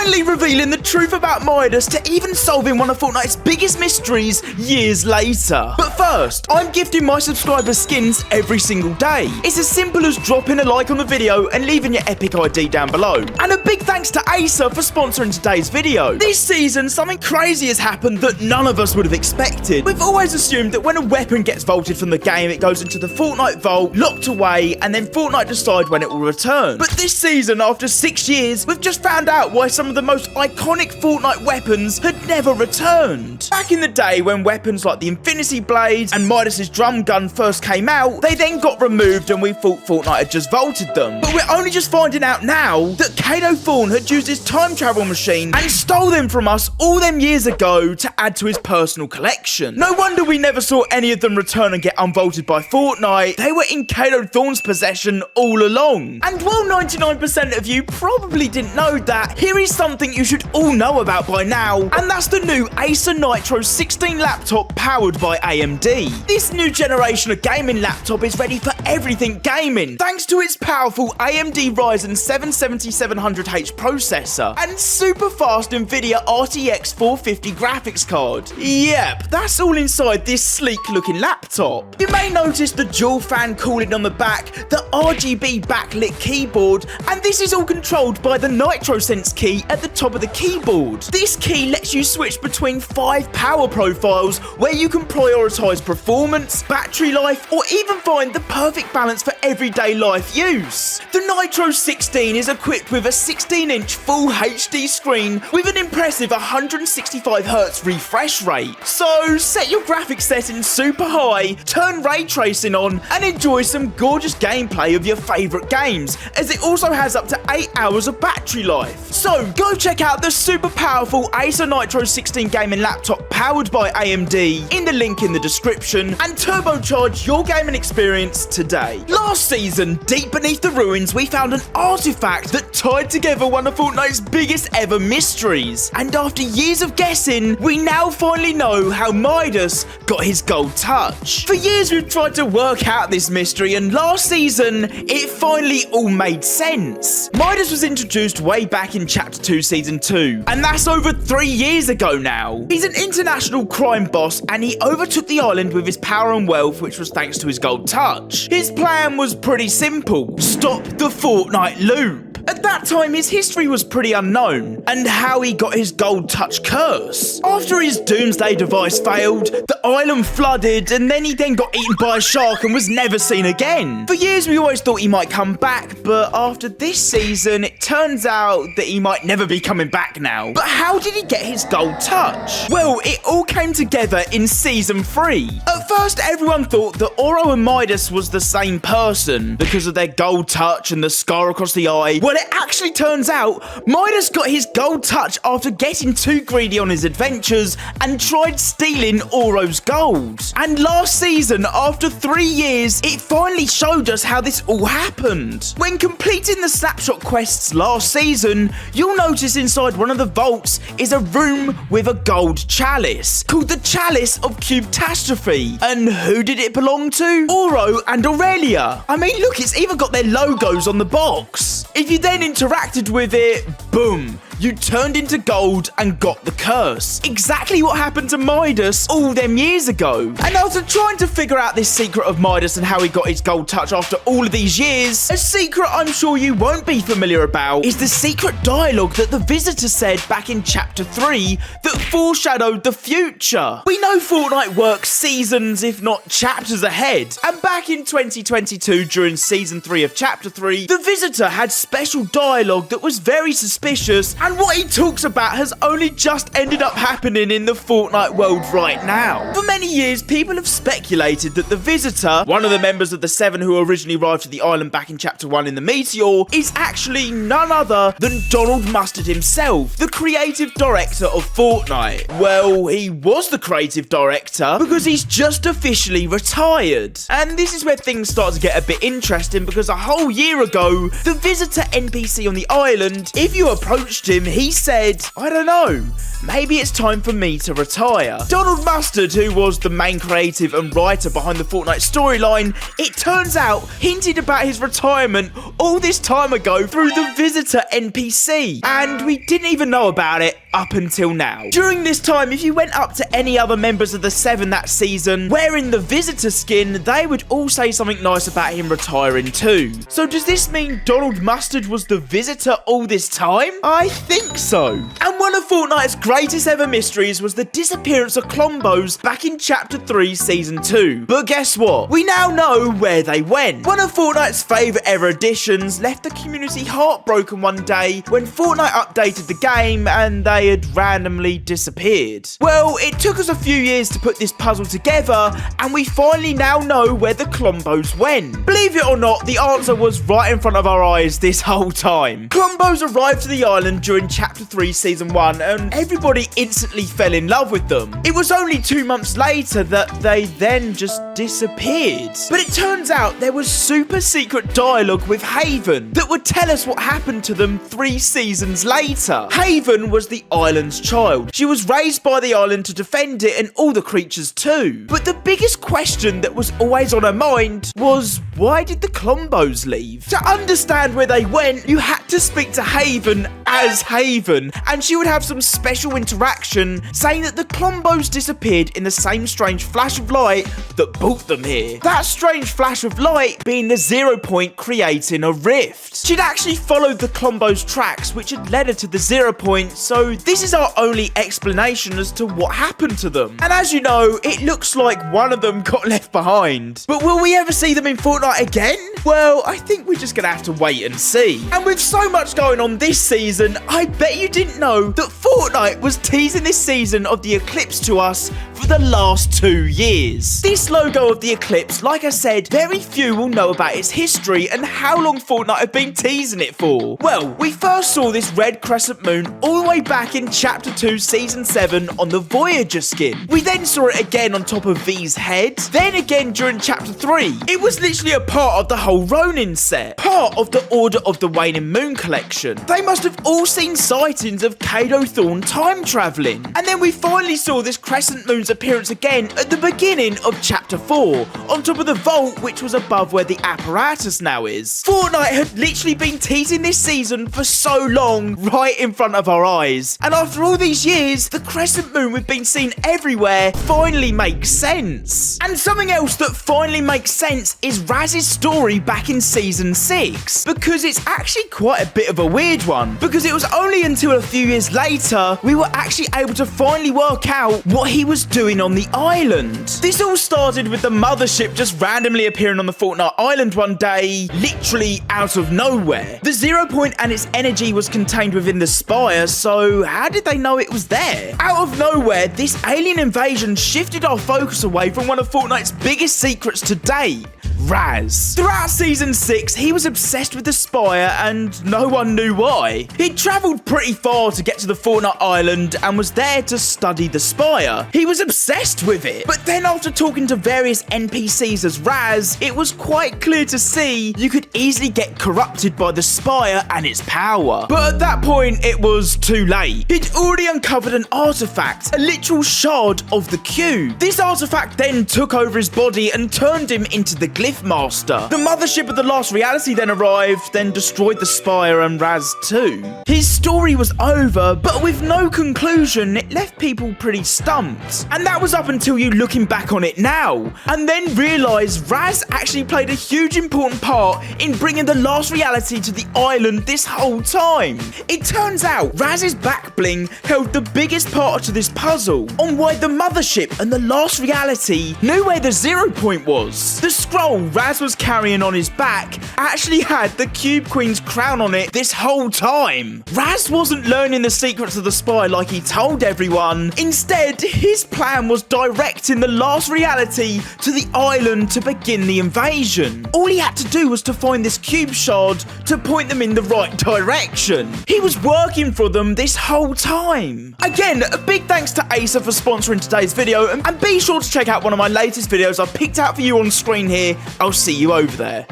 finally revealing the truth about Midas to even solving one of Fortnite's biggest mysteries years later. But first, I'm gifting my subscribers skins every single day. It's as simple as dropping a like on the video and leaving your epic ID down below. And a big thanks to Acer for sponsoring today's video. This season, something crazy has happened that none of us would have expected. We've always assumed that when a weapon gets vaulted from the game, it goes into the Fortnite vault, locked away, and then Fortnite decide when it will return. But this season, after 6 years, we've just found out why some of the most iconic Fortnite weapons had never returned. Back in the day, when weapons like the Infinity Blades and Midas's drum gun first came out, they then got removed and we thought Fortnite had just vaulted them. But we're only just finding out now that Kano Thorn had used his time travel machine and stole them from us all them years ago to add to his personal collection. No wonder we never saw any of them return and get unvaulted by Fortnite. They were in Kano Thorn's possession all along. And while 99% of you probably didn't know that, here is something you should all know about by now, and that's the new Acer Nitro 16 laptop powered by AMD. This new generation of gaming laptop is ready for everything gaming, thanks to its powerful AMD Ryzen 7 7700H processor and super fast NVIDIA RTX 450 graphics card. Yep, that's all inside this sleek looking laptop. You may notice the dual fan cooling on the back, the RGB backlit keyboard, and this is all controlled by the NitroSense key at the top of the keyboard. This key lets you switch between 5 power profiles where you can prioritize performance, battery life, or even find the perfect balance for everyday life use. The Nitro 16 is equipped with a 16-inch full HD screen with an impressive 165Hz refresh rate. So set your graphics settings super high, turn ray tracing on, and enjoy some gorgeous gameplay of your favorite games, as it also has up to 8 hours of battery life. So go check out the super powerful Acer Nitro 16 gaming laptop powered by AMD in the link in the description and turbocharge your gaming experience today. Last season, deep beneath the ruins, we found an artifact that tied together one of Fortnite's biggest ever mysteries. And after years of guessing, we now finally know how Midas got his gold touch. For years we've tried to work out this mystery, and last season, it finally all made sense. Midas was introduced way back in Chapter 2 Season 2, and that's over 3 years ago now. He's an international crime boss, and he overtook the island with his power and wealth, which was thanks to his gold touch. His plan was pretty simple: stop the Fortnite loop. At that time, his history was pretty unknown, and how he got his gold touch curse. After his doomsday device failed, the island flooded, and then he got eaten by a shark and was never seen again. For years, we always thought he might come back, but after this season, it turns out that he might never be coming back now. But how did he get his gold touch? Well, it all came together in Season 3. At first, everyone thought that Oro and Midas was the same person because of their gold touch and the scar across the eye. Well, it actually turns out Midas got his gold touch after getting too greedy on his adventures and tried stealing Oro's gold. And last season, after 3 years, it finally showed us how this all happened. When completing the snapshot quests last season, you'll notice inside one of the vaults is a room with a gold chalice called the Chalice of Cubetastrophe. And who did it belong to? Oro and Aurelia. I mean, look, it's even got their logos on the box. If you then interacted with it, boom, you turned into gold and got the curse. Exactly what happened to Midas all them years ago. And after trying to figure out this secret of Midas and how he got his gold touch after all of these years, a secret I'm sure you won't be familiar about is the secret dialogue that the visitor said back in Chapter 3 that foreshadowed the future. We know Fortnite works seasons, if not chapters ahead. And back in 2022, during Season 3 of Chapter 3, the visitor had special dialogue that was very suspicious, and what he talks about has only just ended up happening in the Fortnite world right now. For many years, people have speculated that the visitor, one of the members of the 7 who originally arrived to the island back in Chapter 1 in the Meteor, is actually none other than Donald Mustard himself, the creative director of Fortnite. Well, he was the creative director because he's just officially retired. And this is where things start to get a bit interesting, because a whole year ago, the visitor NPC on the island, if you approached him, he said, I don't know, maybe it's time for me to retire. Donald Mustard, who was the main creative and writer behind the Fortnite storyline, it turns out hinted about his retirement all this time ago through the visitor NPC, and we didn't even know about it up until now. During this time, if you went up to any other members of the 7 that season wearing the visitor skin, they would all say something nice about him retiring too. So does this mean Donald Mustard was the visitor all this time? I think so. And one of Fortnite's greatest ever mysteries was the disappearance of Clombos back in Chapter 3, Season 2. But guess what? We now know where they went. One of Fortnite's favourite ever additions left the community heartbroken one day when Fortnite updated the game and they had randomly disappeared. Well, it took us a few years to put this puzzle together, and we finally now know where the Clombos went. Believe it or not, the answer was right in front of our eyes this whole time. Clombos arrived to the island during Chapter 3 Season 1, and everybody instantly fell in love with them. It was only 2 months later that they then just disappeared. But it turns out there was super secret dialogue with Haven that would tell us what happened to them 3 seasons later. Haven was the island's child. She was raised by the island to defend it and all the creatures too. But the biggest question that was always on her mind was, why did the Clombos leave? To understand where they went, you had to speak to Haven as Haven, and she would have some special interaction saying that the Clombos disappeared in the same strange flash of light that brought them here. That strange flash of light being the 0 point creating a rift. She'd actually followed the Clombos tracks which had led her to the 0 point, so this is our only explanation as to what happened to them. And as you know, it looks like one of them got left behind. But will we ever see them in Fortnite again? Well, I think we're just gonna have to wait and see. And with so much going on this season, I bet you didn't know that Fortnite was teasing this season of the Eclipse to us for the last 2 years. This logo of the Eclipse, like I said, very few will know about its history and how long Fortnite have been teasing it for. Well, we first saw this red crescent moon all the way back in Chapter 2 Season 7 on the Voyager skin. We then saw it again on top of V's head, then again during Chapter 3. It was literally a part of the whole Ronin set, part of the Order of the Waning Moon collection. They must have all seen sightings of Kato Thorn time travelling. And then we finally saw this crescent moon's appearance again at the beginning of Chapter 4, on top of the vault which was above where the apparatus now is. Fortnite had literally been teasing this season for so long, right in front of our eyes. And after all these years, the crescent moon we've been seeing everywhere finally makes sense. And something else that finally makes sense is Raz's story back in Season 6, because it's actually quite a bit of a weird one, because it was only until a few years later we were actually able to finally work out what he was doing on the island. This all started with the mothership just randomly appearing on the Fortnite island one day, literally out of nowhere. The 0 point and its energy was contained within the spire, so how did they know it was there? Out of nowhere, this alien invasion shifted our focus away from one of Fortnite's biggest secrets to date, Raz. Throughout Season 6, he was obsessed with the Spire and no one knew why. He'd travelled pretty far to get to the Fortnite Island and was there to study the Spire. He was obsessed with it. But then after talking to various NPCs as Raz, it was quite clear to see you could easily get corrupted by the Spire and its power. But at that point, it was too late. He'd already uncovered an artifact, a literal shard of the cube. This artifact then took over his body and turned him into the Glyph Master. The mothership of the last reality then arrived, then destroyed the Spire and Raz too. His story was over, but with no conclusion, it left people pretty stumped. And that was up until you looking back on it now, and then realise Raz actually played a huge important part in bringing the last reality to the island this whole time. It turns out Raz's back bling held the biggest part to this puzzle on why the mothership and the last reality knew where the 0 point was. The scroll Raz was carrying on his back actually had the Cube Queen's crown on it this whole time. Raz wasn't learning the secrets of the Spire like he told everyone. Instead, his plan was directing the last reality to the island to begin the invasion. All he had to do was to find this cube shard to point them in the right direction. He was working for them this whole time. Again, a big thanks to Acer for sponsoring today's video, and be sure to check out one of my latest videos I've picked out for you on screen here. I'll see you over there.